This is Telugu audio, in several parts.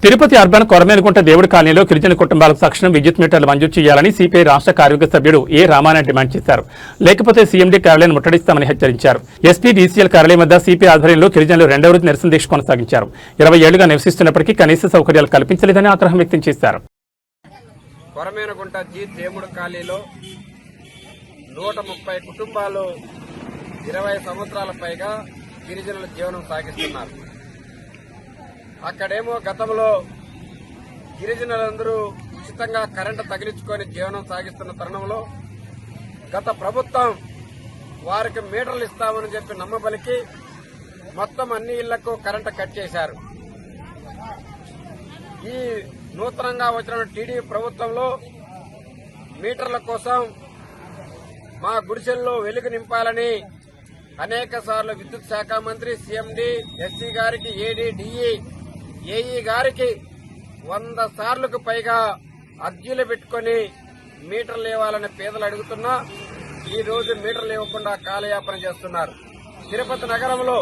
తిరుపతి అర్బన్ కొరమేనుకుంట దేవుడి కాలనీలో గిరిజన కుటుంబాలకు తక్షణం విద్యుత్ మీటర్లు మంజూరు చేయాలని సిపిఐ రాష్ట్ర కార్యవర్గ సభ్యుడు ఏ రామానాయుడు డిమాండ్ చేశారు. లేకపోతే సీఎండీ కార్యాలయాన్ని ముట్టడిస్తామని హెచ్చరించారు. ఎస్పీ డీసీఎల్ కార్యాలయం వద్ద సిపిఐ ఆధ్వర్యంలో గిరిజనులు 2వ రోజు నిరసన దీక్ష కొనసాగించారు. 20 ఏళ్లుగా నివసిస్తున్నప్పటికీ కనీస సౌకర్యాలు కల్పించలేదని ఆగ్రహం వ్యక్తం చేశారు. కొరమేనుకుంట జీ దేవుడి కాలనీలో 130 కుటుంబాలు 20 సంవత్సరాల పైగా గిరిజనుల జీవనం సాగిస్తున్నారు. అక్కడేమో గతంలో గిరిజనులందరూ ఉచితంగా కరెంటు తగిలించుకొని జీవనం సాగిస్తున్న తరుణంలో గత ప్రభుత్వం వారికి మీటర్లు ఇస్తామని చెప్పి నమ్మబలికి మొత్తం అన్ని ఇళ్లకు కరెంటు కట్ చేశారు. ఈ నూతనంగా వచ్చిన టీడీపీ ప్రభుత్వంలో మీటర్ల కోసం మా గుడిసెల్లో వెలుగు నింపాలని అనేక సార్లు విద్యుత్ శాఖ మంత్రి, సీఎండీ, ఎస్సీ గారికి, ఏడీ, డిఈ, ఏఈ గారికి 100 సార్లకు పైగా అర్జీలు పెట్టుకుని మీటర్లు ఇవ్వాలని పేదలు అడుగుతున్నా ఈ రోజు మీటర్లు ఇవ్వకుండా కాలయాపన చేస్తున్నారు. తిరుపతి నగరంలో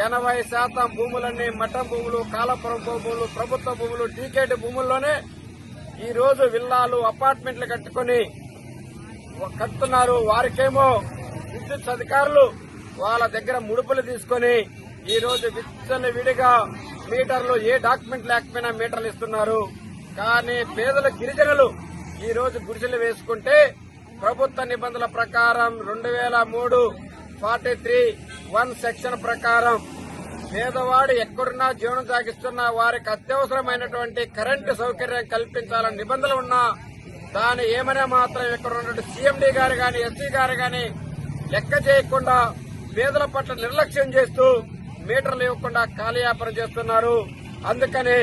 80% భూములన్నీ మఠం భూములు, కాలపురం భూములు, ప్రభుత్వ భూములు, టీకేటీ భూముల్లోనే ఈ రోజు విల్లాలు, అపార్ట్మెంట్లు కట్టుతున్నారు. వారికేమో విద్యుత్ అధికారులు వాళ్ళ దగ్గర ముడుపులు తీసుకుని ఈ రోజు విడిగా మీటర్లు ఏ డాక్యుమెంట్ లేకపోయినా మీటర్లు ఇస్తున్నారు. కానీ పేదల గిరిజనులు ఈ రోజు గుడిసెలు వేసుకుంటే ప్రభుత్వ నిబంధనల ప్రకారం 2003-43(1) సెక్షన్ ప్రకారం పేదవాడు ఎక్కడున్నా జీవనం సాగిస్తున్న వారికి అత్యవసరమైనటువంటి కరెంటు సౌకర్యం కల్పించాలని నిబంధనలు ఉన్నా దాని ఏమైనా మాత్రం ఇక్కడ ఉన్నటువంటి సీఎండీ గారు గాని, ఎస్సీ గారు గాని లెక్క చేయకుండా పేదల పట్ల నిర్లక్ష్యం చేస్తూ మీటర్లు ఇవ్వకుండా కాలయాపన చేస్తున్నారు. అందుకని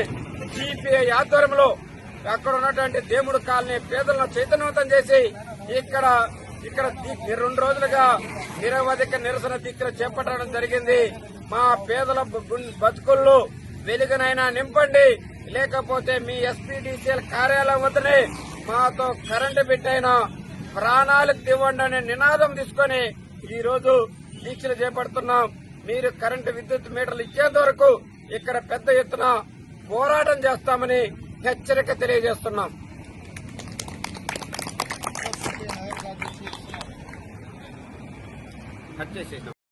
సిపిఐ ఆధ్వర్యంలో అక్కడ ఉన్నటువంటి దేవుడు కాలనీ పేదలను చైతన్యవంతం చేసి ఇక్కడ 2 రోజులుగా నిరవధిక నిరసన దీక్షలు చేపట్టడం జరిగింది. మా పేదల బతుకుల్లో వెలుగునైనా నింపండి, లేకపోతే మీ ఎస్పీడీసీఎల్ కార్యాలయం వద్దనే మాతో కరెంటు బిట్టైనా ప్రాణాలకు ఇవ్వండి అనే నినాదం తీసుకుని ఈ రోజు దీక్షలు చేపడుతున్నాం. మీరు కరెంటు విద్యుత్ మీటర్లు ఇచ్చేంత వరకు ఇక్కడ పెద్ద ఎత్తున పోరాటం చేస్తామని హెచ్చరిక తెలియజేస్తున్నాం. కట్ చేసేసాం.